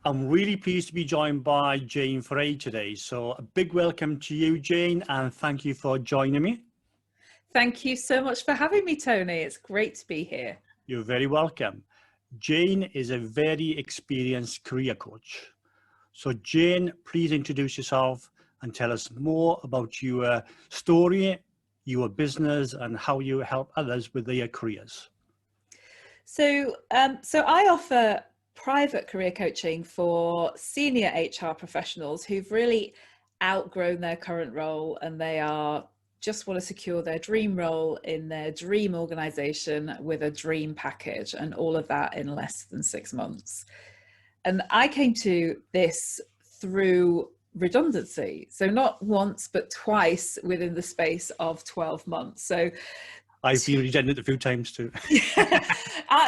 I'm really pleased to be joined by Jane Ferre today. So a big welcome to you, Jane, and thank you for joining me. Thank you so much for having me, Tony. It's great to be here. You're very welcome. Jane is a very experienced career coach. So Jane, please introduce yourself and tell us more about your story, your business, and how you help others with their careers. So I offer private career coaching for senior HR professionals who've really outgrown their current role and they just want to secure their dream role in their dream organization with a dream package, and all of that in less than 6 months. And I came to this through redundancy. So not once, but twice within the space of 12 months. So I've been redundant a few times too.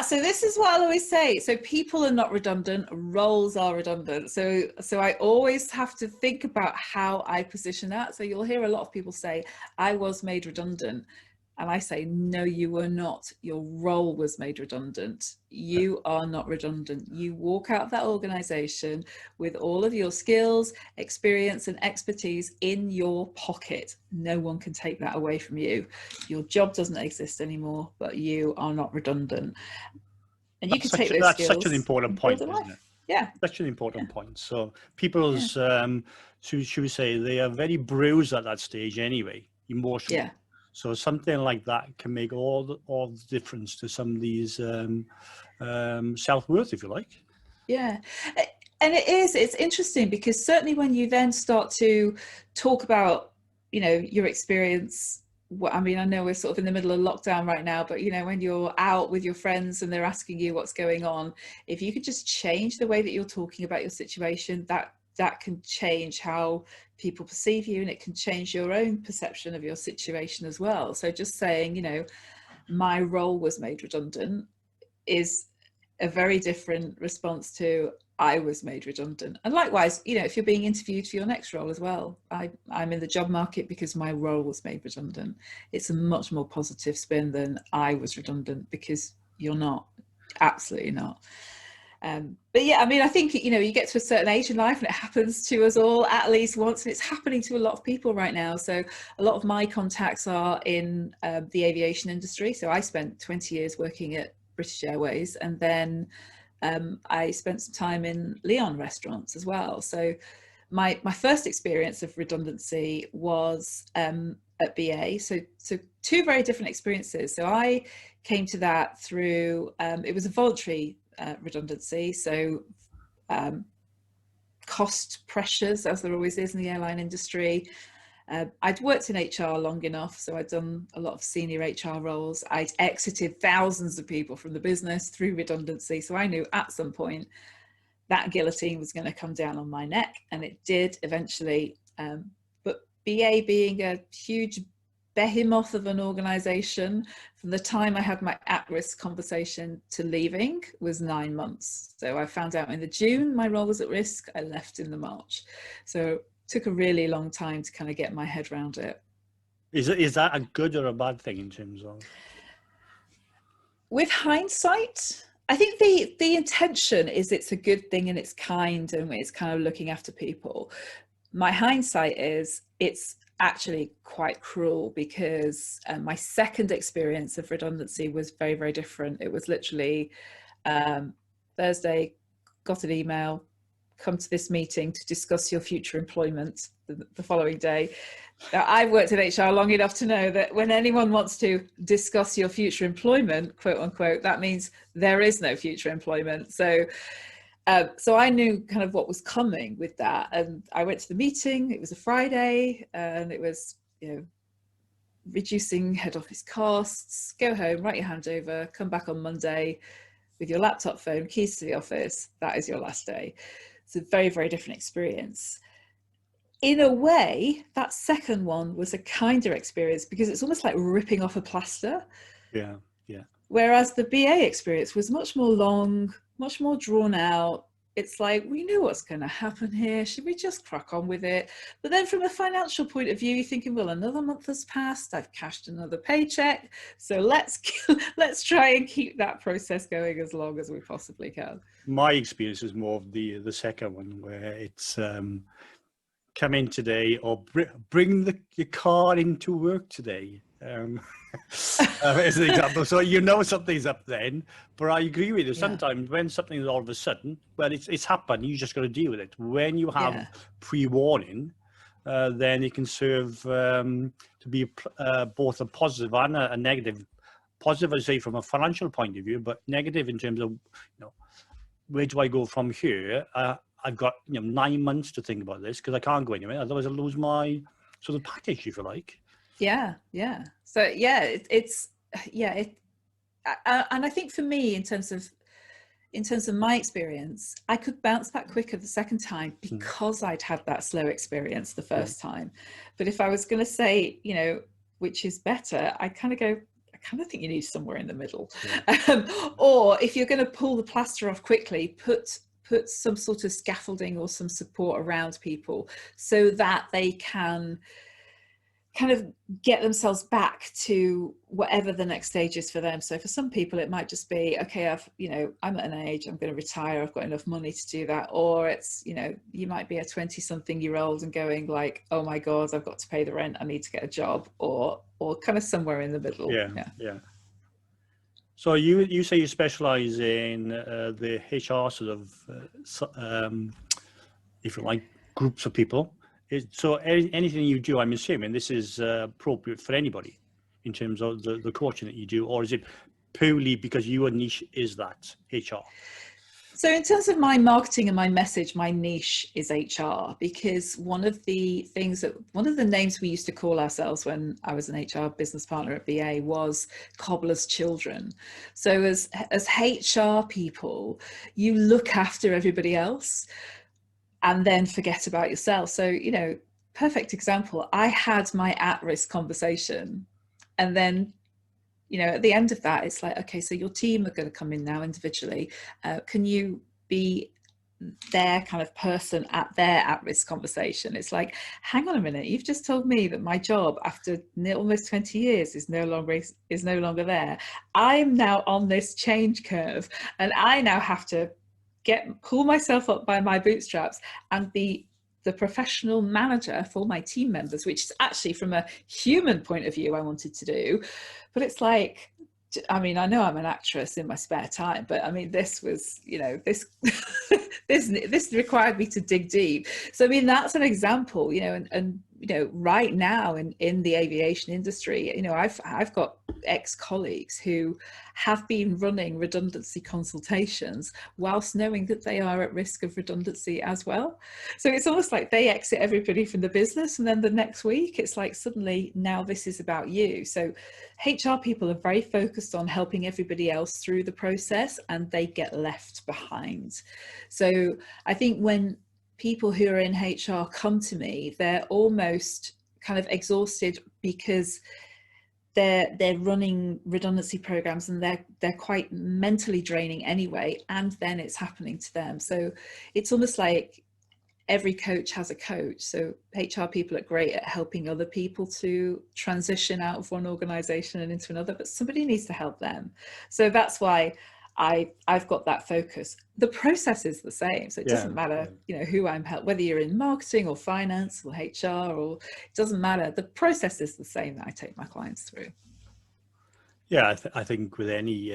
So this is what I'll always say. So people are not redundant, roles are redundant. So I always have to think about how I position that. So you'll hear a lot of people say, I was made redundant. And I say, no, you were not. Your role was made redundant. You are not redundant. You walk out of that organization with all of your skills, experience, and expertise in your pocket. No one can take that away from you. Your job doesn't exist anymore, but you are not redundant. And you can take those skills. That's such an important point, isn't it? Yeah. Such an important point. So people's, should we say, they are very bruised at that stage anyway, emotionally. Yeah. So something like that can make all the difference to somebody's self-worth, if you like. Yeah. And it's interesting because certainly when you then start to talk about, your experience, I know we're sort of in the middle of lockdown right now, but when you're out with your friends and they're asking you what's going on, if you could just change the way that you're talking about your situation, that can change how people perceive you, and it can change your own perception of your situation as well. So just saying, my role was made redundant is a very different response to I was made redundant. And likewise, if you're being interviewed for your next role as well, I'm in the job market because my role was made redundant. It's a much more positive spin than I was redundant, because you're not, absolutely not. But yeah, I think, you get to a certain age in life and it happens to us all at least once, and it's happening to a lot of people right now. So a lot of my contacts are in the aviation industry. So I spent 20 years working at British Airways, and then I spent some time in Leon restaurants as well. So my first experience of redundancy was at BA. So two very different experiences. So I came to that through, it was a voluntary redundancy. So cost pressures, as there always is in the airline industry. I'd worked in HR long enough, so I'd done a lot of senior HR roles. I'd exited thousands of people from the business through redundancy, so I knew at some point that guillotine was going to come down on my neck, and it did eventually. But BA being a huge behemoth of an organization, from the time I had my at-risk conversation to leaving was 9 months. So I found out in the June my role was at risk. I left in the March. So it took a really long time to kind of get my head around it. Is that a good or a bad thing in terms of? With hindsight, I think the intention is it's a good thing and it's kind and it's kind of looking after people. My hindsight is it's actually quite cruel, because my second experience of redundancy was very, very different. It was literally Thursday, got an email, come to this meeting to discuss your future employment the following day. Now, I've worked in HR long enough to know that when anyone wants to discuss your future employment, quote unquote, that means there is no future employment. So I knew kind of what was coming with that. And I went to the meeting, it was a Friday, and it was, reducing head office costs, go home, write your handover, come back on Monday with your laptop, phone, keys to the office. That is your last day. It's a very, very different experience. In a way, that second one was a kinder experience because it's almost like ripping off a plaster. Yeah. Whereas the BA experience was much more long, much more drawn out, it's like, we know what's going to happen here. Should we just crack on with it? But then from a financial point of view, you're thinking, well, another month has passed. I've cashed another paycheck. So let's try and keep that process going as long as we possibly can. My experience is more of the second one, where it's come in today, or bring your car into work today. As an example, so you know something's up then. But I agree with you. Sometimes when something is all of a sudden, well, it's happened. You just got to deal with it. When you have pre-warning, then it can serve to be both a positive and a negative. Positive, I say, from a financial point of view, but negative in terms of, where do I go from here? I've got 9 months to think about this, because I can't go anywhere. Otherwise, I'll lose my sort of package, if you like. Yeah. So yeah, and I think for me, in terms of my experience, I could bounce back quicker the second time because I'd had that slow experience the first time. But if I was going to say, which is better, I kind of think you need somewhere in the middle. Or if you're going to pull the plaster off quickly, put some sort of scaffolding or some support around people so that they can kind of get themselves back to whatever the next stage is for them. So for some people, it might just be, okay, I'm at an age, I'm going to retire, I've got enough money to do that. Or it's, you might be a 20-something-year-old and going like, oh my God, I've got to pay the rent, I need to get a job, or kind of somewhere in the middle. Yeah. So you say you specialize in the HR sort of, if you like, groups of people. So anything you do, I'm assuming this is appropriate for anybody in terms of the coaching that you do, or is it purely because your niche is that HR? So in terms of my marketing and my message, my niche is HR, because one of the names we used to call ourselves when I was an HR business partner at BA was cobbler's children. So as HR people, you look after everybody else and then forget about yourself. So, perfect example, I had my at-risk conversation, and then, at the end of that, it's like, okay, so your team are going to come in now individually. Can you be their kind of person at their at-risk conversation? It's like, hang on a minute, you've just told me that my job after almost 20 years is no longer there. I'm now on this change curve, and I now have to pull myself up by my bootstraps and be the professional manager for my team members, which is actually, from a human point of view, I wanted to do. But it's like, I know I'm an actress in my spare time, but this was, this required me to dig deep. So that's an example, and right now in the aviation industry, I've got ex-colleagues who have been running redundancy consultations whilst knowing that they are at risk of redundancy as well. So it's almost like they exit everybody from the business, and then the next week it's like, suddenly now this is about you. So HR people are very focused on helping everybody else through the process, and they get left behind. So I think when people who are in HR come to me, they're almost kind of exhausted because they're running redundancy programs, and they're quite mentally draining anyway, and then it's happening to them. So it's almost like every coach has a coach. So HR people are great at helping other people to transition out of one organization and into another, but somebody needs to help them. So that's why I've got that focus. The process is the same, so it doesn't matter who I'm helping, whether you're in marketing or finance or HR, or it doesn't matter. The process is the same that I take my clients through. I think with any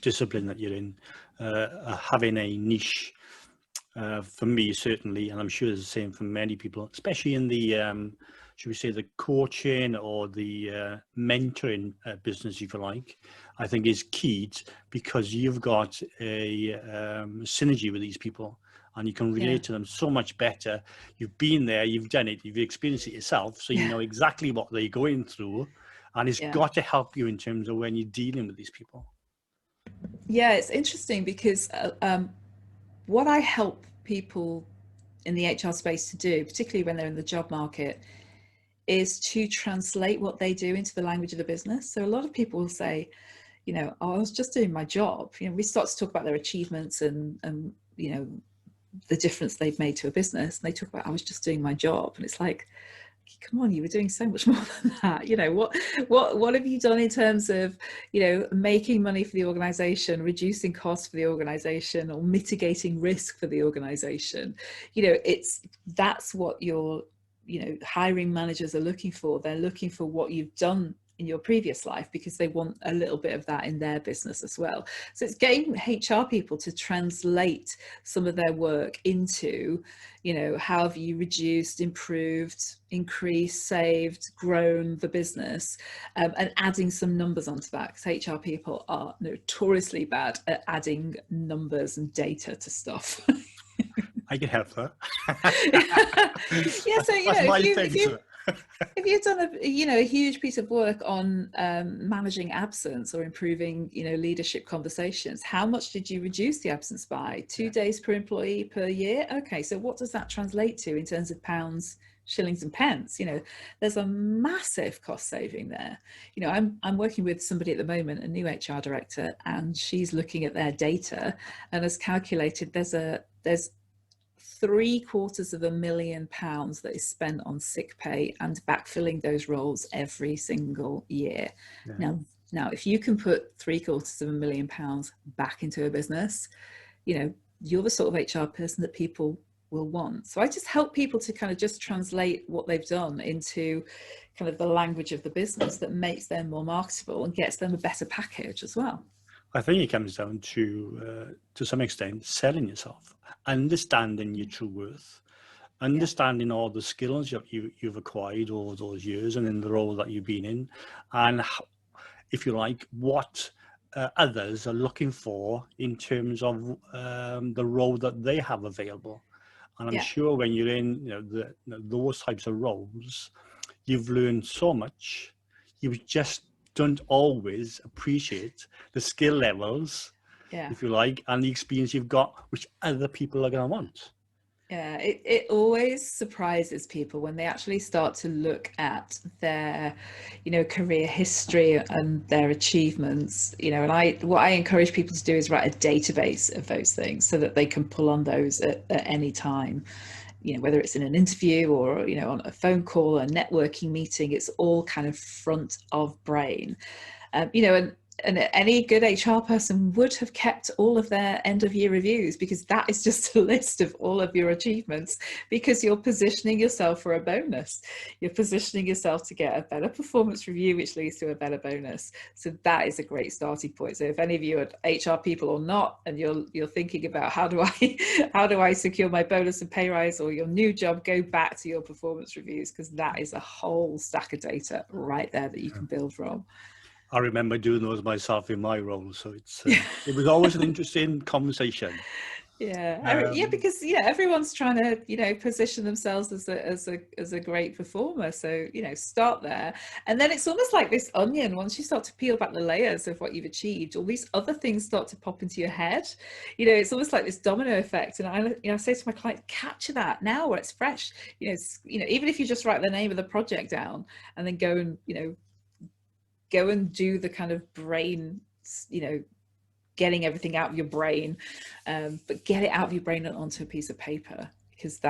discipline that you're in, having a niche, for me certainly, and I'm sure it's the same for many people, especially in the should we say the coaching or the mentoring business, if you like, I think is key, because you've got a synergy with these people, and you can relate to them so much better. You've been there, you've done it, you've experienced it yourself, so you know exactly what they're going through, and it's got to help you in terms of when you're dealing with these people. Yeah, it's interesting because what I help people in the HR space to do, particularly when they're in the job market, is to translate what they do into the language of the business. So a lot of people will say, oh, I was just doing my job. We start to talk about their achievements and the difference they've made to a business. And they talk about, I was just doing my job. And it's like, come on, you were doing so much more than that. You know, what have you done in terms of, you know, making money for the organization, reducing costs for the organization, or mitigating risk for the organization? You know, that's what your, you know, hiring managers are looking for. They're looking for what you've done in your previous life, because they want a little bit of that in their business as well. So it's getting HR people to translate some of their work into, you know, how have you reduced, improved, increased, saved, grown the business, and adding some numbers onto that, because HR people are notoriously bad at adding numbers and data to stuff. I can help her. Yeah, so you know, if you've done a huge piece of work on managing absence or improving, you know, leadership conversations, how much did you reduce the absence by? 2 days per employee per year? Okay, so what does that translate to in terms of pounds, shillings and pence? You know, there's a massive cost saving there. You know, I'm working with somebody at the moment, a new HR director, and she's looking at their data and has calculated there's £750,000 that is spent on sick pay and backfilling those roles every single year. Yeah. Now, if you can put £750,000 back into a business, you know, you're the sort of HR person that people will want. So I just help people to kind of just translate what they've done into kind of the language of the business that makes them more marketable and gets them a better package as well. I think it comes down to some extent, selling yourself, understanding your true worth, understanding all the skills you've acquired over those years and in the role that you've been in, and how, if you like, what others are looking for in terms of the role that they have available. And I'm sure when you're in, you know, those types of roles, you've learned so much. You just don't always appreciate the skill levels, if you like, and the experience you've got, which other people are going to want. Yeah, it always surprises people when they actually start to look at their, you know, career history and their achievements, you know, and what I encourage people to do is write a database of those things so that they can pull on those at any time. You know, whether it's in an interview or, you know, on a phone call, a networking meeting, it's all kind of front of brain. You know, and any good HR person would have kept all of their end of year reviews, because that is just a list of all of your achievements, because you're positioning yourself for a bonus. You're positioning yourself to get a better performance review, which leads to a better bonus. So that is a great starting point. So if any of you are HR people or not, and you're thinking about how do I secure my bonus and pay rise or your new job, go back to your performance reviews, because that is a whole stack of data right there that you can build from. I remember doing those myself in my role, so it was always an interesting conversation. Yeah, because everyone's trying to, you know, position themselves as a great performer. So, you know, start there, and then it's almost like this onion. Once you start to peel back the layers of what you've achieved, all these other things start to pop into your head. You know, it's almost like this domino effect. And I say to my client, capture that now where it's fresh. You know, even if you just write the name of the project down and then go and do the kind of brain, you know, getting everything out of your brain, but get it out of your brain and onto a piece of paper, because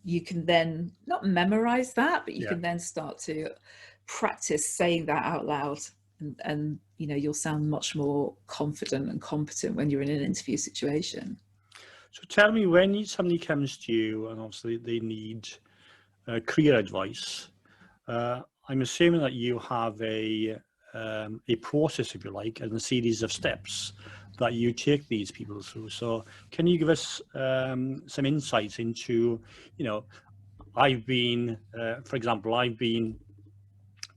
you can then not memorize that, but you can then start to practice saying that out loud, and you know, you'll sound much more confident and competent when you're in an interview situation. So tell me, when somebody comes to you and obviously they need career advice, I'm assuming that you have a process, if you like, and a series of steps that you take these people through. So can you give us some insights into, you know, I've been, for example, I've been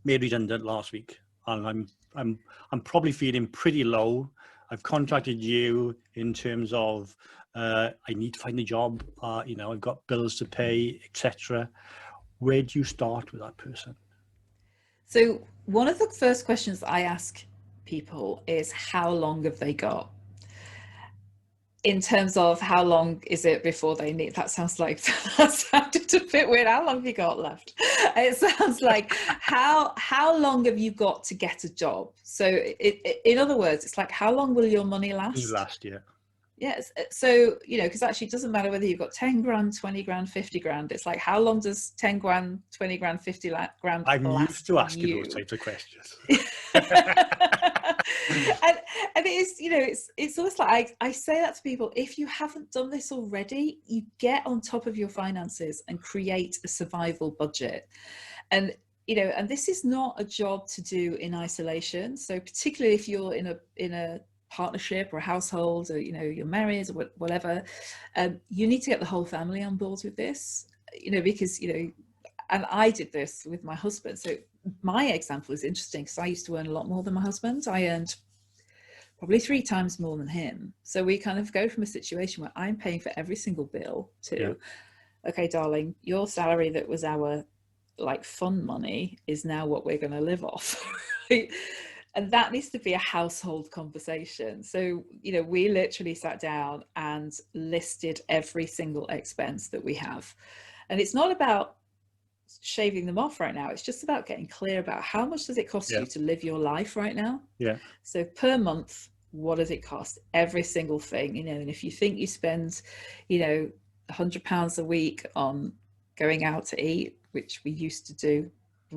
made redundant last week, and I'm probably feeling pretty low. I've contacted you in terms of I need to find a job, you know, I've got bills to pay, etc. Where do you start with that person? So one of the first questions I ask people is, how long have they got? In terms of how long is it before they need, that sounds like, that sounded a bit weird. How long have you got left? It sounds like, how long have you got to get a job? So in other words, it's like, how long will your money last? Last year. Yes. So, you know, because actually it doesn't matter whether you've got 10 grand, 20 grand, 50 grand. It's like, how long does 10 grand, 20 grand, 50 grand I'm last used to asking you? those types of questions. And it is, you know, it's almost like I say that to people: if you haven't done this already, you get on top of your finances and create a survival budget. And you know, and this is not a job to do in isolation. So particularly if you're in a partnership or a household, or you know, you're married or whatever, you need to get the whole family on board with this, you know, because you know, and I did this with my husband. So my example is interesting because I used to earn a lot more than my husband. I earned probably 3 times more than him. So we kind of go from a situation where I'm paying for every single bill to, okay, darling, your salary that was our like fun money is now what we're going to live off. Right? And that needs to be a household conversation. So, you know, we literally sat down and listed every single expense that we have. And it's not about shaving them off right now. It's just about getting clear about how much does it cost you to live your life right now. So per month, what does it cost? Every single thing, you know. And if you think you spend, you know, £100 a week on going out to eat, which we used to do,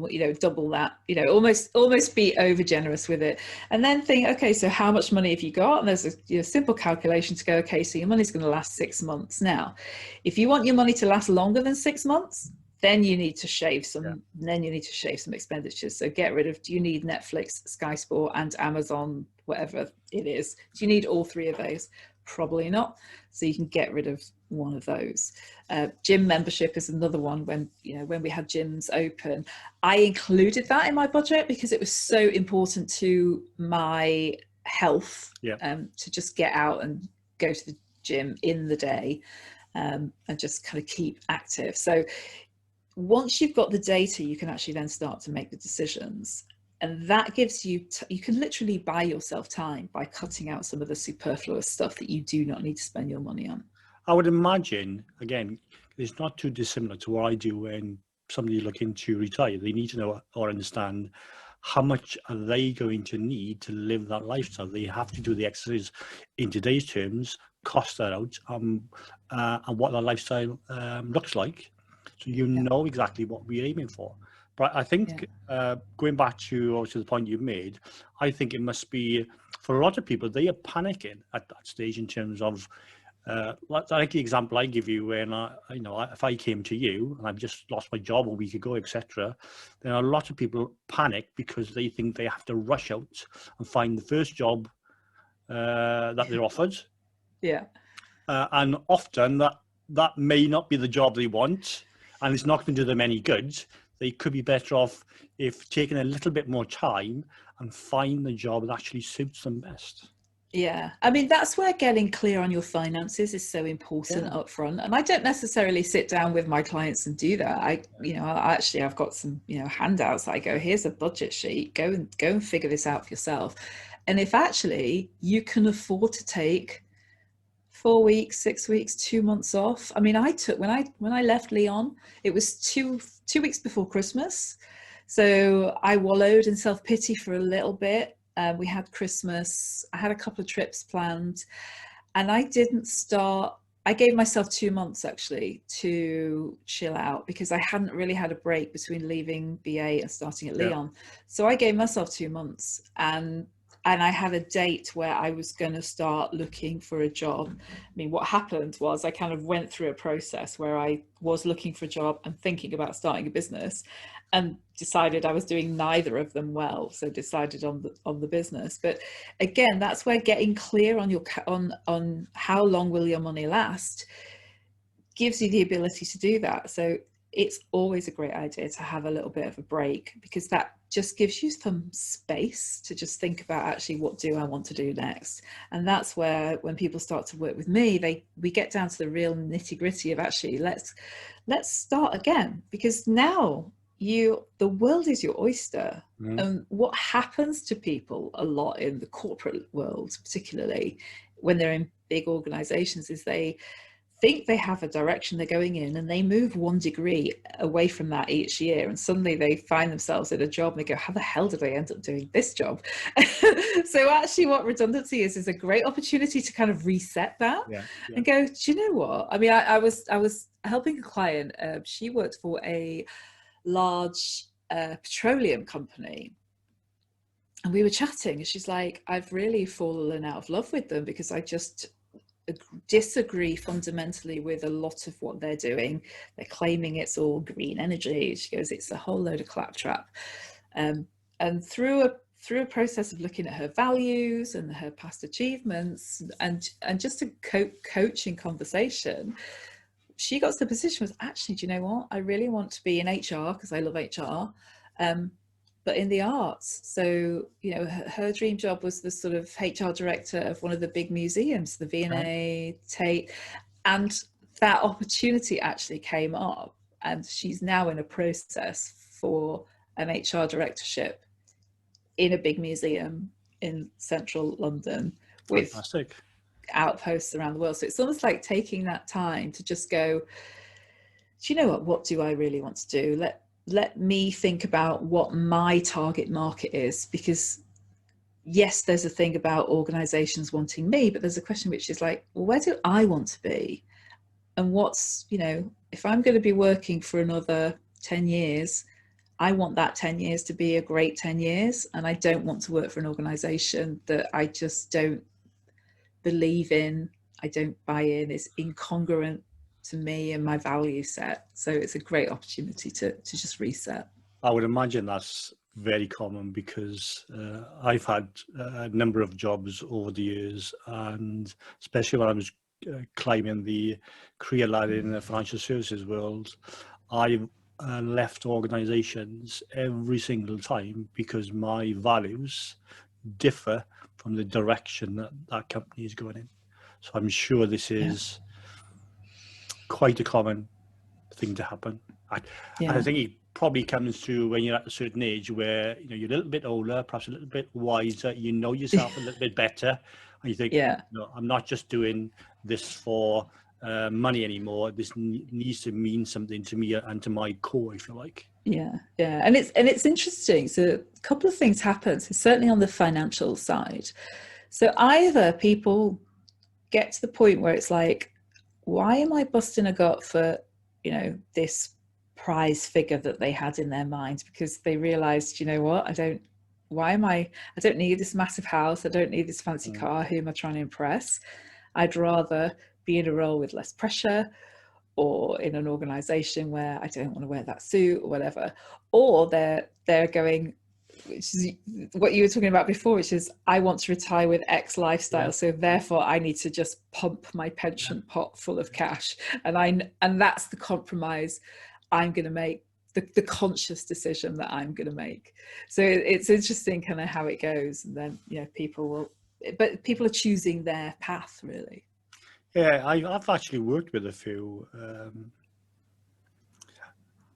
you know, double that, you know, almost be over generous with it, and then think, okay, so how much money have you got? And there's a, you know, simple calculation to go, okay, so your money's going to last 6 months. Now if you want your money to last longer than 6 months, then you need to shave some expenditures. So get rid of, do you need Netflix, Sky Sport and Amazon, whatever it is? Do you need all 3 of those? Probably not. So you can get rid of one of those. Gym membership is another one. When, you know, when we had gyms open, I included that in my budget because it was so important to my health, to just get out and go to the gym in the day, and just kind of keep active. So once you've got the data, you can actually then start to make the decisions. And that gives you, you can literally buy yourself time by cutting out some of the superfluous stuff that you do not need to spend your money on. I would imagine, again, it's not too dissimilar to what I do when somebody looking to retire. They need to know or understand how much are they going to need to live that lifestyle. They have to do the exercise in today's terms, cost that out, and what that lifestyle looks like. So you know exactly what we're aiming for. But I think going back to the point you've made, I think it must be, for a lot of people, they are panicking at that stage in terms of, like the example I give you, when if I came to you and I've just lost my job a week ago, etc., then a lot of people panic because they think they have to rush out and find the first job that they're offered. And often that may not be the job they want, and it's not going to do them any good. They could be better off if taking a little bit more time and find the job that actually suits them best. Yeah, I mean, that's where getting clear on your finances is so important up front. And I don't necessarily sit down with my clients and do that. I've got some, you know, handouts. I go, here's a budget sheet, go and figure this out for yourself. And if actually you can afford to take 4 weeks, 6 weeks, 2 months off. I mean, I took, when I left Leon, it was two weeks before Christmas. So I wallowed in self-pity for a little bit. We had Christmas, I had a couple of trips planned, and I gave myself 2 months actually to chill out because I hadn't really had a break between leaving BA and starting at Leon. So I gave myself 2 months, and I had a date where I was going to start looking for a job. I mean, what happened was I kind of went through a process where I was looking for a job and thinking about starting a business, and decided I was doing neither of them well. So decided on the business. But again, that's where getting clear on your on how long will your money last gives you the ability to do that. So it's always a great idea to have a little bit of a break, because that just gives you some space to just think about, actually, what do I want to do next? And that's where, when people start to work with me, we get down to the real nitty gritty of, actually, let's start again, because now the world is your oyster. And what happens to people a lot in the corporate world, particularly when they're in big organizations, is they think they have a direction they're going in, and they move 1 degree away from that each year, and suddenly they find themselves in a job and they go, how the hell did I end up doing this job? So actually what redundancy is a great opportunity to kind of reset that and go, do you know what? I mean, I was helping a client. She worked for a large petroleum company, and we were chatting, and she's like, I've really fallen out of love with them because I just disagree fundamentally with a lot of what they're doing. They're claiming it's all green energy. She goes, it's a whole load of claptrap. And through a process of looking at her values and her past achievements and just a coaching conversation, she got to the position was, actually, do you know what? I really want to be in HR because I love HR. But in the arts. So, you know, her dream job was the sort of HR director of one of the big museums, the V&A, Tate, and that opportunity actually came up, and she's now in a process for an HR directorship in a big museum in central London with outposts around the world. So it's almost like taking that time to just go, do you know what do I really want to do? Let me think about what my target market is, because yes, there's a thing about organizations wanting me, but there's a question which is like, well, where do I want to be? And what's, you know, if I'm going to be working for another 10 years, I want that 10 years to be a great 10 years. And I don't want to work for an organization that I just don't believe in, I don't buy in, is incongruent to me and my value set. So it's a great opportunity to just reset. I would imagine that's very common because I've had a number of jobs over the years, and especially when I was climbing the career ladder in the financial services world, I left organizations every single time because my values differ from the direction that that company is going in. So I'm sure this is quite a common thing to happen. And I think it probably comes to when you're at a certain age where, you know, you're a little bit older, perhaps a little bit wiser, you know yourself a little bit better, and you think, no, I'm not just doing this for money anymore. This needs to mean something to me and to my core, if you like. And it's interesting. So a couple of things happen. So certainly on the financial side. So either people get to the point where it's like, why am I busting a gut for, you know, this prize figure that they had in their mind? Because they realized, you know what, I don't need this massive house. I don't need this fancy car. Who am I trying to impress? I'd rather be in a role with less pressure, or in an organization where I don't want to wear that suit or whatever. Or they're going, which is what you were talking about before, which is I want to retire with X lifestyle, so therefore I need to just pump my pension pot full of cash, and that's the compromise I'm going to make, the conscious decision that I'm going to make. So it's interesting kind of how it goes, and then, you know, people are choosing their path, really. I've actually worked with a few.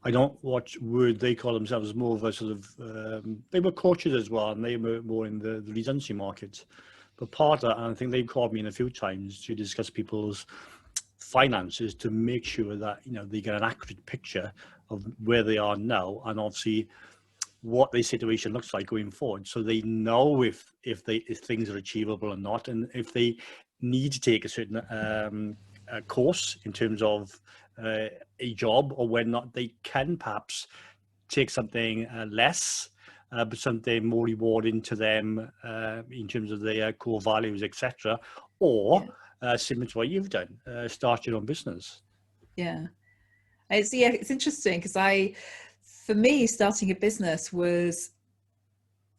I don't watch Word. They call themselves more of a sort of, they were coaches as well, and they were more in the redundancy market. But part of that, and I think they've called me in a few times to discuss people's finances to make sure that, you know, they get an accurate picture of where they are now, and obviously what their situation looks like going forward, so they know if things are achievable or not, and if they need to take a certain course in terms of a job, or when not they can perhaps take something less, but something more rewarding to them in terms of their core values, etc. Or similar to what you've done, start your own business. It's interesting because for me, starting a business was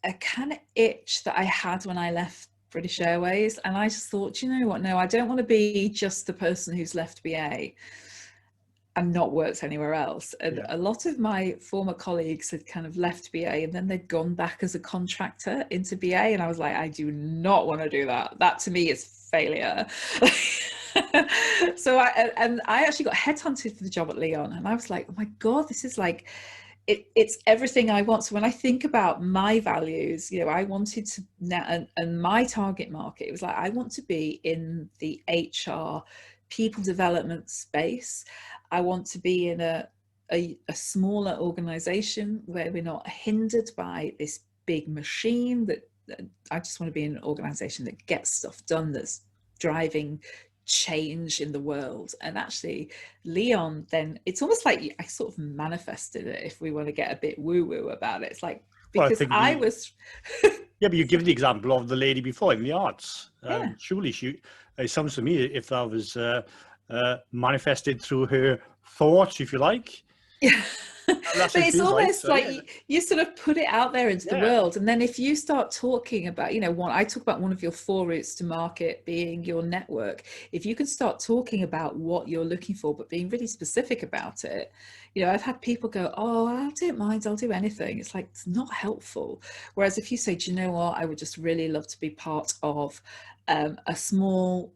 a kind of itch that I had when I left British Airways, and I just thought, you know what, no, I don't want to be just the person who's left BA and not worked anywhere else. And a lot of my former colleagues had kind of left BA and then they'd gone back as a contractor into BA, and I was like, I do not want to do that. That to me is failure. So I actually got headhunted for the job at Leon, and I was like, oh my God, this is like, it's everything I want. So when I think about my values, you know, I wanted to now, and my target market, it was like, I want to be in the HR people development space. I want to be in a smaller organization where we're not hindered by this big machine. That I just want to be in an organization that gets stuff done, that's driving change in the world. And actually Leon, then it's almost like I sort of manifested it, if we want to get a bit woo-woo about it. It's like, because well, I was yeah, but you give the example of the lady before in the arts. Yeah. Surely it sounds to me, if that was manifested through her thoughts, if you like. Yeah. But it's almost like yeah. you sort of put it out there into the world, and then if you start talking about, I talk about one of your 4 routes to market being your network. If you can start talking about what you're looking for, but being really specific about it, I've had people go, oh, I don't mind, I'll do anything. It's like, it's not helpful. Whereas if you say, do you know what, I would just really love to be part of a small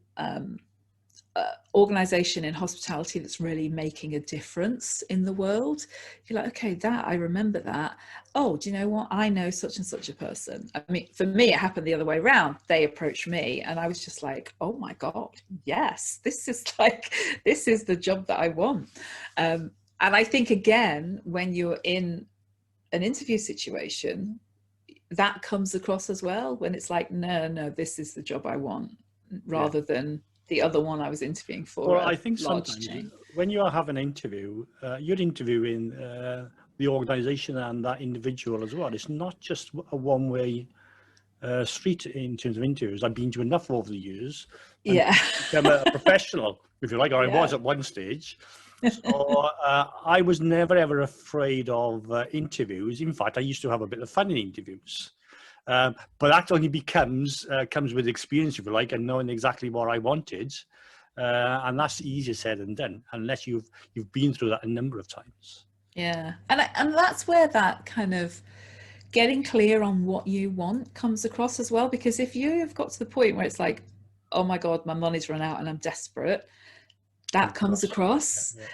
organization in hospitality that's really making a difference in the world. You're like, okay, that I remember that. Oh, do you know what? I know such and such a person. I mean, for me, it happened the other way around. They approached me and I was just like, oh my God, yes, this is the job that I want. And I think, again, when you're in an interview situation, that comes across as well, when it's like, no, this is the job I want, rather than the other one I was interviewing for. Well, I think sometimes when you have an interview, you're interviewing the organization and that individual as well. It's not just a one-way street in terms of interviews. I've been to enough over the years. Yeah. Become a professional, if you like, or I was at one stage. So I was never, ever afraid of interviews. In fact, I used to have a bit of fun in interviews. But that only comes with experience, if you like, and knowing exactly what I wanted. And that's easier said than done, unless you've been through that a number of times. Yeah. And that's where that kind of getting clear on what you want comes across as well. Because if you have got to the point where it's like, oh my God, my money's run out and I'm desperate, that comes across. Yeah.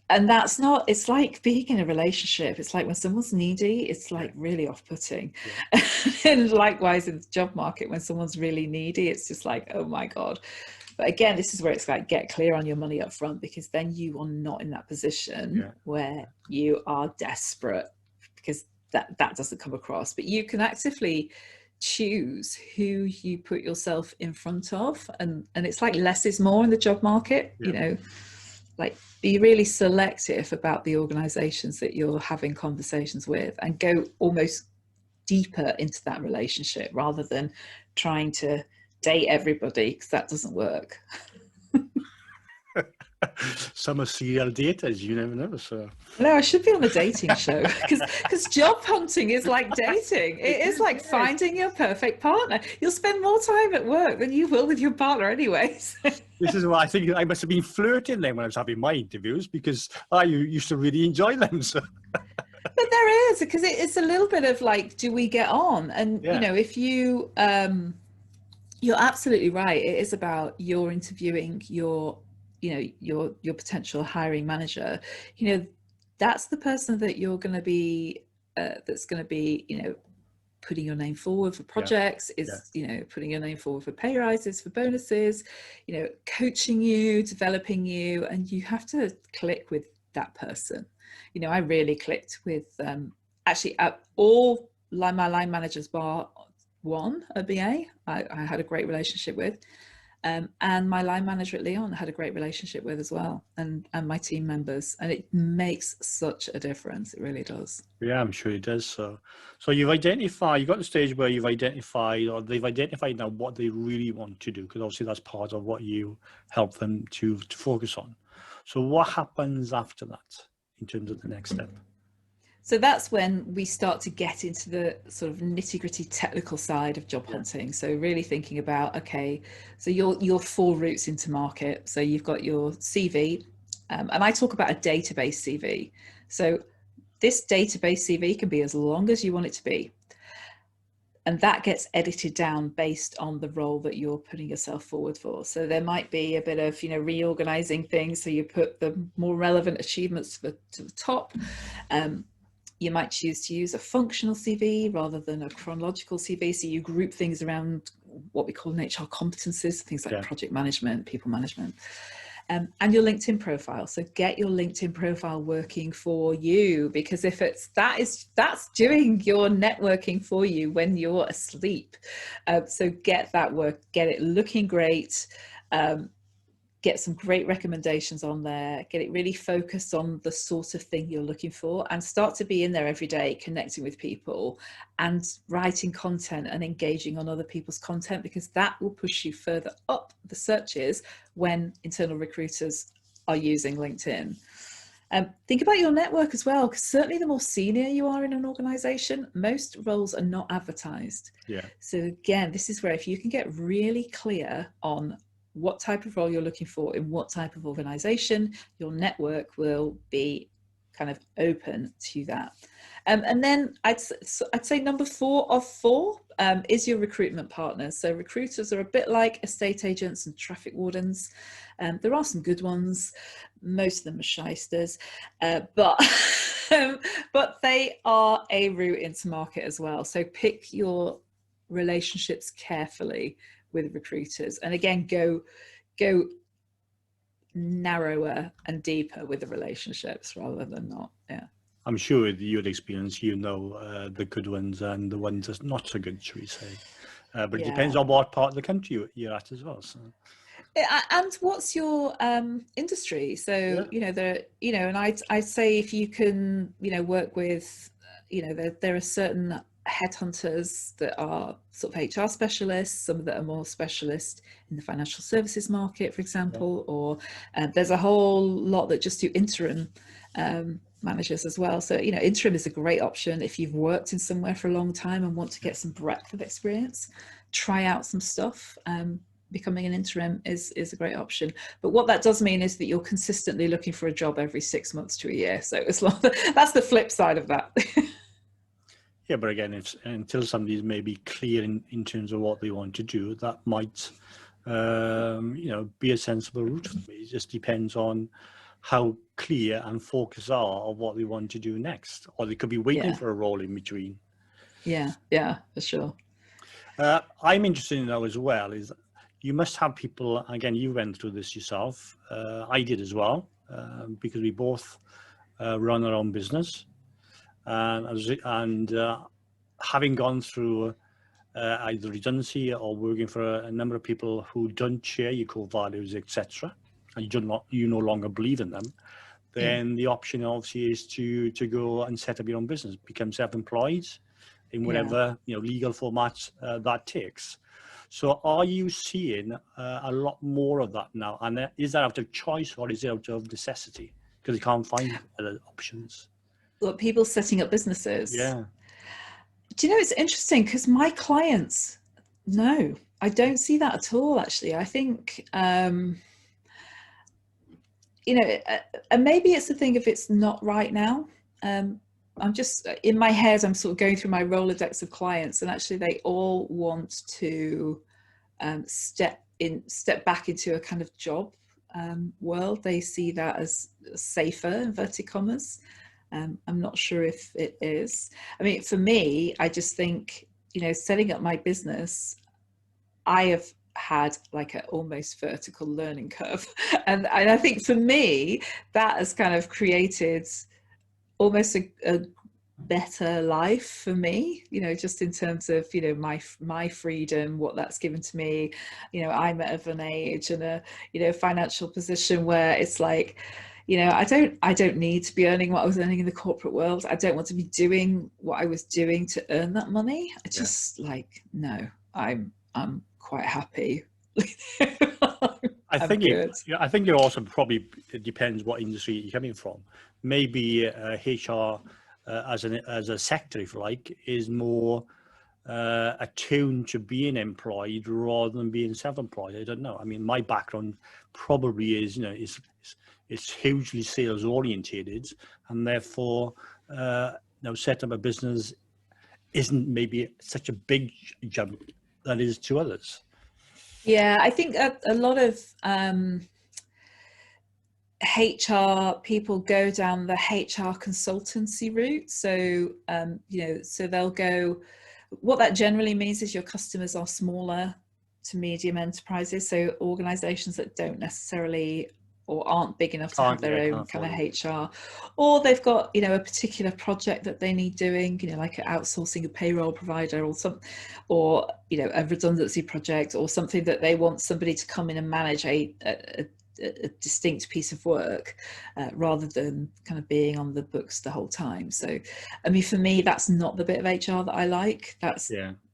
And that's not, it's like being in a relationship. It's like when someone's needy, it's like really off-putting. Yeah. And likewise in the job market, when someone's really needy, it's just like, oh my God. But again, this is where it's like, get clear on your money up front, because then you are not in that position where you are desperate, because that doesn't come across. But you can actively choose who you put yourself in front of. And it's like less is more in the job market, like be really selective about the organizations that you're having conversations with, and go almost deeper into that relationship rather than trying to date everybody, because that doesn't work. Some are serial daters, you never know. So no, I should be on a dating show, because job hunting is like dating. It is like finding your perfect partner. You'll spend more time at work than you will with your partner anyways. This is why I think I must have been flirting then when I was having my interviews, because I used to really enjoy them. So. But there is, because it's a little bit of like, do we get on? And if you you're absolutely right. It is about you're interviewing your potential hiring manager. That's the person that you're going to be that's going to be putting your name forward for projects, putting your name forward for pay rises, for bonuses, coaching you, developing you, and you have to click with that person. I really clicked with actually all my line managers bar one, a BA I had a great relationship with, and my line manager at Leon had a great relationship with as well, and my team members, and it makes such a difference. It really does. Yeah, I'm sure it does. So you've got the stage where you've identified, or they've identified now what they really want to do, because obviously that's part of what you help them to focus on. So what happens after that in terms of the next step? So that's when we start to get into the sort of nitty-gritty technical side of job hunting. So really thinking about, okay, so your 4 routes into market. So you've got your CV, and I talk about a database CV. So this database CV can be as long as you want it to be. And that gets edited down based on the role that you're putting yourself forward for. So there might be a bit of, reorganizing things. So you put the more relevant achievements to the top. You might choose to use a functional CV rather than a chronological CV. So you group things around what we call HR competencies, things like project management, people management. and your LinkedIn profile. So get your LinkedIn profile working for you, because if that's doing your networking for you when you're asleep. So get that work, get it looking great. Get some great recommendations on there, get it really focused on the sort of thing you're looking for, and start to be in there every day, connecting with people and writing content and engaging on other people's content, because that will push you further up the searches when internal recruiters are using LinkedIn. Think about your network as well, because certainly the more senior you are in an organization, most roles are not advertised. Yeah. So again, this is where if you can get really clear on what type of role you're looking for in what type of organization, your network will be kind of open to that. And then I'd say number 4 of 4 is your recruitment partners. So recruiters are a bit like estate agents and traffic wardens. There are some good ones. Most of them are shysters, but they are a route into market as well. So pick your relationships carefully with recruiters, and again, go narrower and deeper with the relationships rather than not. Yeah, I'm sure with your experience, you know, the good ones and the ones that's not so good, shall we say. But it depends on what part of the country you're at as well. So. And what's your industry? So Yeah. and I'd say if you can work with there are certain headhunters that are sort of HR specialists, some that are more specialist in the financial services market, for example, or there's a whole lot that just do interim managers as well. So interim is a great option if you've worked in somewhere for a long time and want to get some breadth of experience. Try out some stuff. Becoming an interim is a great option, but what that does mean is that you're consistently looking for a job every 6 months to a year. So it's that's the flip side of that. Yeah, but again, until somebody's maybe clear in terms of what they want to do, that might be a sensible route for me. It just depends on how clear and focused are of what they want to do next, or they could be waiting for a role in between. Yeah, for sure. I'm interested in now as well is you must have people, again, you went through this yourself. I did as well, because we both run our own business. And having gone through either redundancy or working for a number of people who don't share your core values, etc., and you no longer believe in them, then the option obviously is to go and set up your own business, become self-employed in whatever legal format that takes. So are you seeing a lot more of that now? And is that out of choice or is it out of necessity? Because you can't find other options. Look, people setting up businesses. Yeah. Do you know, it's interesting because my clients, no, I don't see that at all, actually. I think, and maybe it's the thing if it's not right now. I'm just, in my head, I'm sort of going through my Rolodex of clients, and actually they all want to step back into a kind of job world. They see that as safer, inverted commas. I'm not sure if it is. I mean, for me, I just think, setting up my business, I have had like an almost vertical learning curve. And I think for me, that has kind of created almost a better life for me, just in terms of, my freedom, what that's given to me. I'm at an age and a financial position where it's like, I don't need to be earning what I was earning in the corporate world. I don't want to be doing what I was doing to earn that money. I just no, I'm quite happy. I think it also probably depends what industry you're coming from. Maybe HR as a sector, if you like, is more attuned to being employed rather than being self-employed. I don't know. I mean, my background probably is, it's hugely sales orientated, and therefore, set up a business isn't maybe such a big jump that is to others. Yeah, I think a lot of HR people go down the HR consultancy route. So, so they'll go, what that generally means is your customers are smaller to medium enterprises. So organizations that don't necessarily or aren't big enough to have their Yeah, own kind of HR, or they've got, you know, a particular project that they need doing, you know, like outsourcing a payroll provider or some, or, you know, a redundancy project or something that they want somebody to come in and manage a distinct piece of work rather than kind of being on the books the whole time. So, I mean, for me, that's not the bit of HR that I like. That's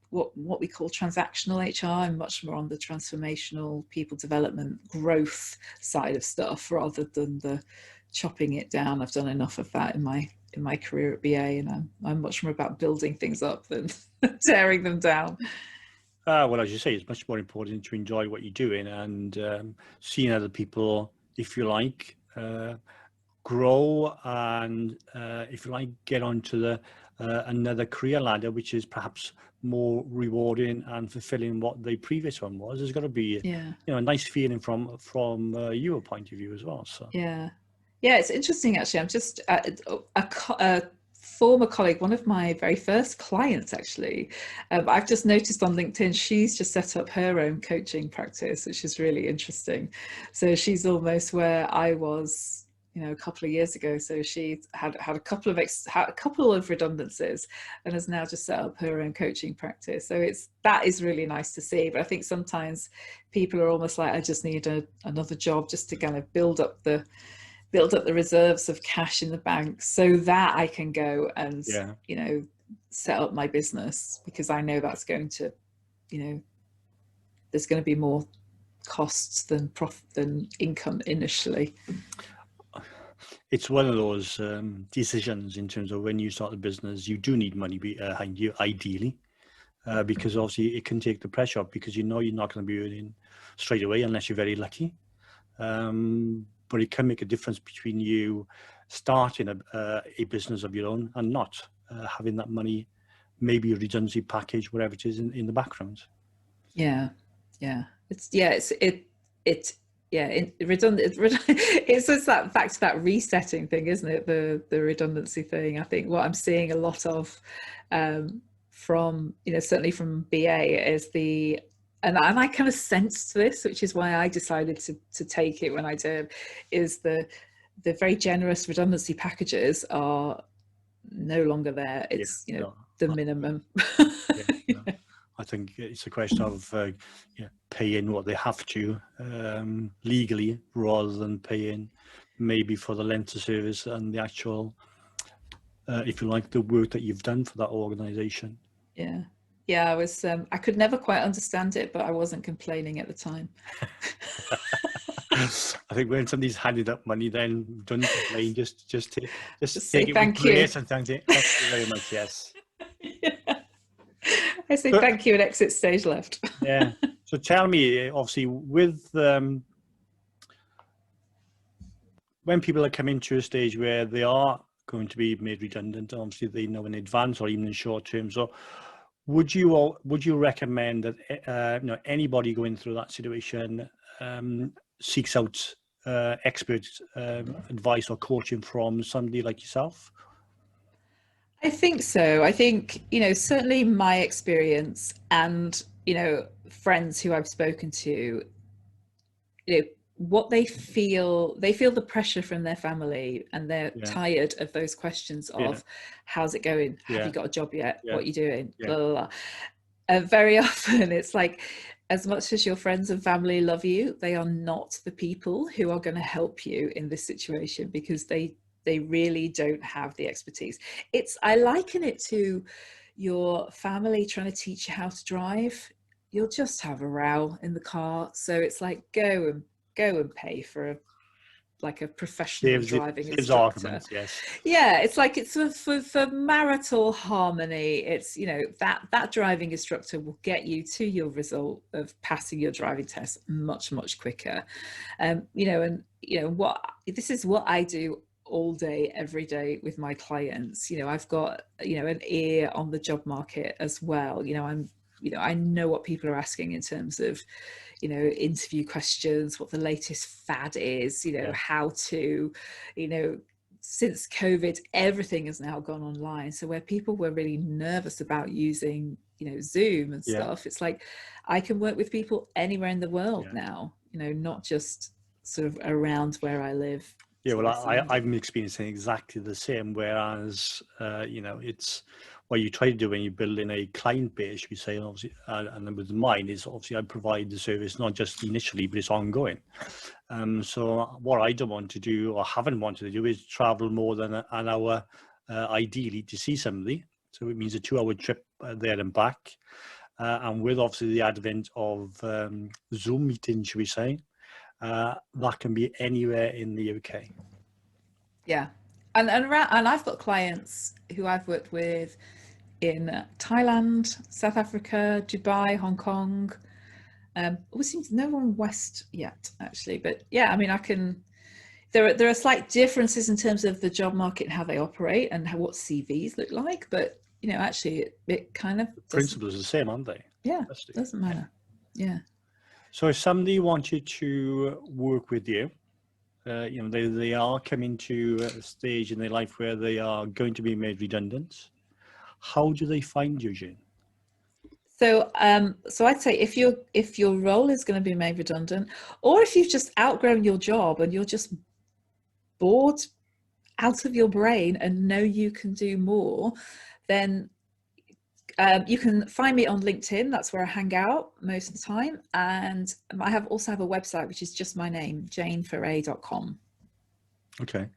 what we call transactional HR. I'm much more on the transformational, people development, growth side of stuff rather than the chopping it down. I've done enough of that in my career at BA, and I'm much more about building things up than tearing them down. Well, as you say, it's much more important to enjoy what you're doing and seeing other people, if you like, grow and, if you like, get onto the another career ladder, which is perhaps more rewarding and fulfilling what the previous one was. There's got to be, you know, a nice feeling from your point of view as well. So yeah, it's interesting actually. I'm just a former colleague, one of my very first clients actually, I've just noticed on LinkedIn, she's just set up her own coaching practice, which is really interesting. So she's almost where I was, you know, a couple of years ago. So she had a couple of redundancies and has now just set up her own coaching practice. So that is really nice to see. But I think sometimes people are almost like, I just need another job just to kind of build up the reserves of cash in the bank so that I can go and, you know, set up my business, because I know that's going to, you know, there's going to be more costs than profit than income initially. It's one of those decisions in terms of when you start a business, you do need money behind you, ideally, because obviously it can take the pressure off, because you know you're not going to be earning straight away unless you're very lucky. But it can make a difference between you starting a business of your own and not having that money, maybe a redundancy package, whatever it is in the background. It's just that back to that resetting thing, isn't it? The redundancy thing. I think what I'm seeing a lot of from, you know, certainly from BA is and I kind of sensed this, which is why I decided to take it when I did, is the very generous redundancy packages are no longer there. It's, you know, the minimum. I think it's a question of paying what they have to legally, rather than paying maybe for the length of service and the actual, if you like, the work that you've done for that organisation. I was I could never quite understand it, but I wasn't complaining at the time. I think when somebody's handed up money, then don't complain. Just take it thank with you. grace and thank you very much. Yes. I say thank you and exit stage left. So tell me, obviously, with when people are coming to a stage where they are going to be made redundant, obviously they know in advance or even in short term. So would you recommend that you know, anybody going through that situation seeks out expert advice or coaching from somebody like yourself? I think so. I think, you know, certainly my experience and, you know, friends who I've spoken to, you know, what they feel the pressure from their family, and they're tired of those questions of how's it going? Have you got a job yet? What are you doing? Blah, blah, blah. Very often it's like, as much as your friends and family love you, they are not the people who are going to help you in this situation, because they really don't have the expertise. I liken it to your family trying to teach you how to drive. You'll just have a row in the car. So it's like, go and pay for a professional driving instructor. It's like, it's for marital harmony. It's, you know, that driving instructor will get you to your result of passing your driving test much quicker. You know, and you know this is what I do all day, every day with my clients. You know, I've got, you know, an ear on the job market as well. You know, I know what people are asking in terms of, you know, interview questions, what the latest fad is, you know, how to, you know, since COVID, everything has now gone online. So where people were really nervous about using, you know, Zoom and stuff, it's like, I can work with people anywhere in the world now, you know, not just sort of around where I live. Yeah, well, I've been experiencing exactly the same. Whereas, you know, it's what you try to do when you're building a client base, we say, obviously, and then with mine is obviously I provide the service not just initially, but it's ongoing. So what I don't want to do or haven't wanted to do is travel more than an hour, ideally, to see somebody. So it means a 2-hour trip there and back. And with obviously the advent of Zoom meetings, should we say, that can be anywhere in the UK. Yeah, and I've got clients who I've worked with in Thailand, South Africa, Dubai, Hong Kong. We seem to no one west yet, actually, but yeah, I mean, I can. There are slight differences in terms of the job market and how they operate and what CVs look like, but you know, actually, it kind of principles are the same, aren't they? Yeah, doesn't matter. Yeah. So if somebody wanted to work with you, you know, they are coming to a stage in their life where they are going to be made redundant. How do they find you, Jane? So, so I'd say if your role is going to be made redundant, or if you've just outgrown your job and you're just bored out of your brain and know you can do more, then you can find me on LinkedIn. That's where I hang out most of the time. And I also have a website, which is just my name, janeferre.com. Okay.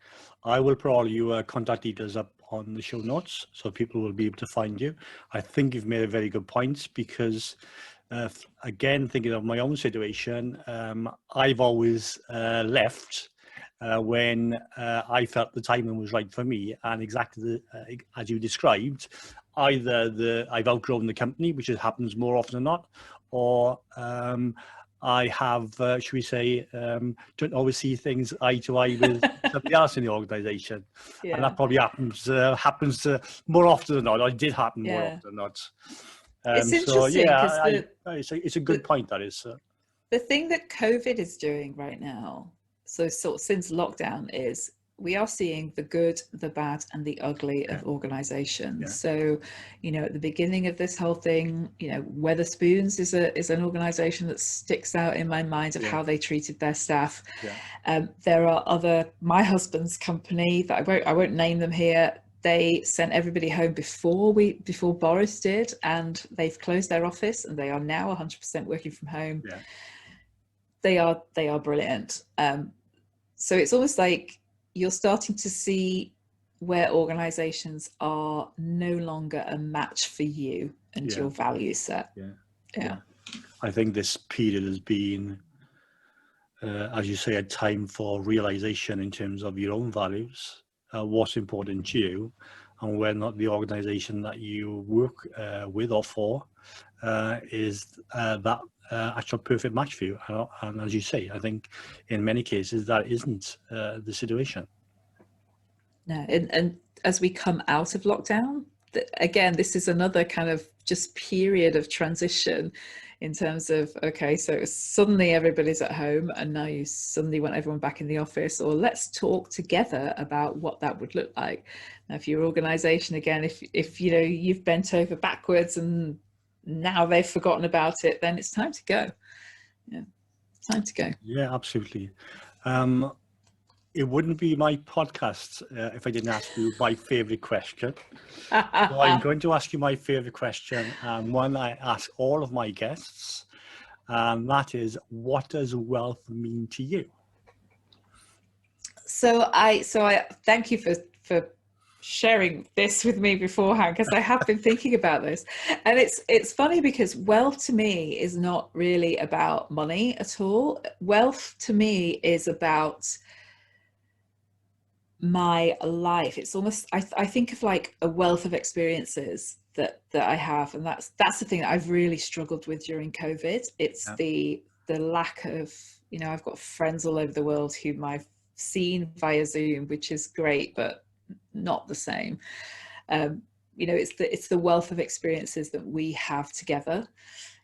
I will put all your contact details up on the show notes so people will be able to find you. I think you've made a very good point because, again, thinking of my own situation, I've always left when I felt the timing was right for me, and exactly as you described, either I've outgrown the company, which happens more often than not, or I have, should we say, don't always see things eye to eye with somebody else in the organisation, and that probably happens more often than not. Or it did happen more often than not. It's interesting because it's a good point. That is the thing that COVID is doing right now. So sort of since lockdown is we are seeing the good, the bad, and the ugly of organizations. Yeah. So, you know, at the beginning of this whole thing, you know, Weatherspoons is an organization that sticks out in my mind of how they treated their staff. Yeah. There are my husband's company that I won't name them here. They sent everybody home before Boris did, and they've closed their office and they are now 100% working from home. Yeah. They are brilliant. So it's almost like you're starting to see where organizations are no longer a match for you and your value set. Yeah. I think this period has been, as you say, a time for realization in terms of your own values, what's important to you, and whether or not the organization that you work with or for is that actual perfect match for you. And as you say, I think in many cases that isn't the situation. No, and as we come out of lockdown, again, this is another kind of just period of transition in terms of, okay, so suddenly everybody's at home and now you suddenly want everyone back in the office, or let's talk together about what that would look like. Now, if your organization, again, if you know, you've bent over backwards and now they've forgotten about it, then it's time to go. Yeah, it's time to go. Yeah, absolutely. It wouldn't be my podcast if I didn't ask you my favorite question. So I'm going to ask you my favorite question, and one I ask all of my guests, and that is, what does wealth mean to you? So I thank you for sharing this with me beforehand, because I have been thinking about this, and it's funny because wealth to me is not really about money at all. Wealth to me is about my life. It's almost, I think of like a wealth of experiences that I have, and that's the thing that I've really struggled with during COVID. It's the lack of, you know, I've got friends all over the world whom I've seen via Zoom, which is great, but not the same. You know, it's the wealth of experiences that we have together,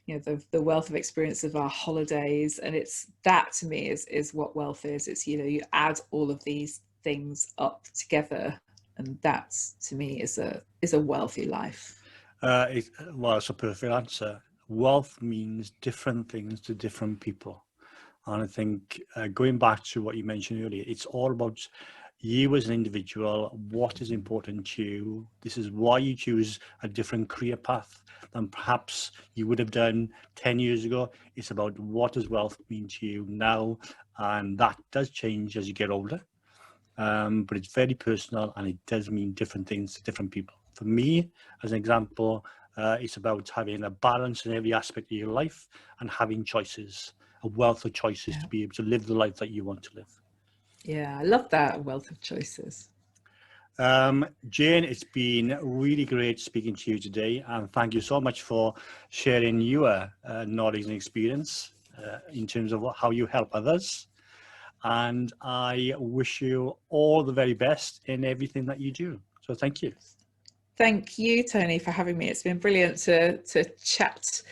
you know, the wealth of experience of our holidays, and it's that to me is what wealth is. It's, you know, you add all of these things up together, and that to me is a wealthy life. Well, it's a perfect answer. Wealth means different things to different people. And I think going back to what you mentioned earlier, it's all about you as an individual, what is important to you. This is why you choose a different career path than perhaps you would have done 10 years ago. It's about what does wealth mean to you now, and that does change as you get older. But it's very personal, and it does mean different things to different people. For me, as an example, it's about having a balance in every aspect of your life and having choices, a wealth of choices to be able to live the life that you want to live. Yeah, I love that, a wealth of choices. Jane, it's been really great speaking to you today, and thank you so much for sharing your knowledge and experience in terms of how you help others. And I wish you all the very best in everything that you do. So thank you. Thank you, Tony, for having me. It's been brilliant to chat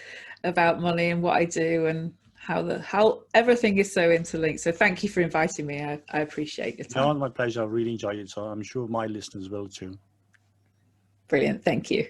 about money and what I do and how everything is so interlinked. So thank you for inviting me. I appreciate your time. No, my pleasure. I really enjoyed it. So I'm sure my listeners will too. Brilliant. Thank you.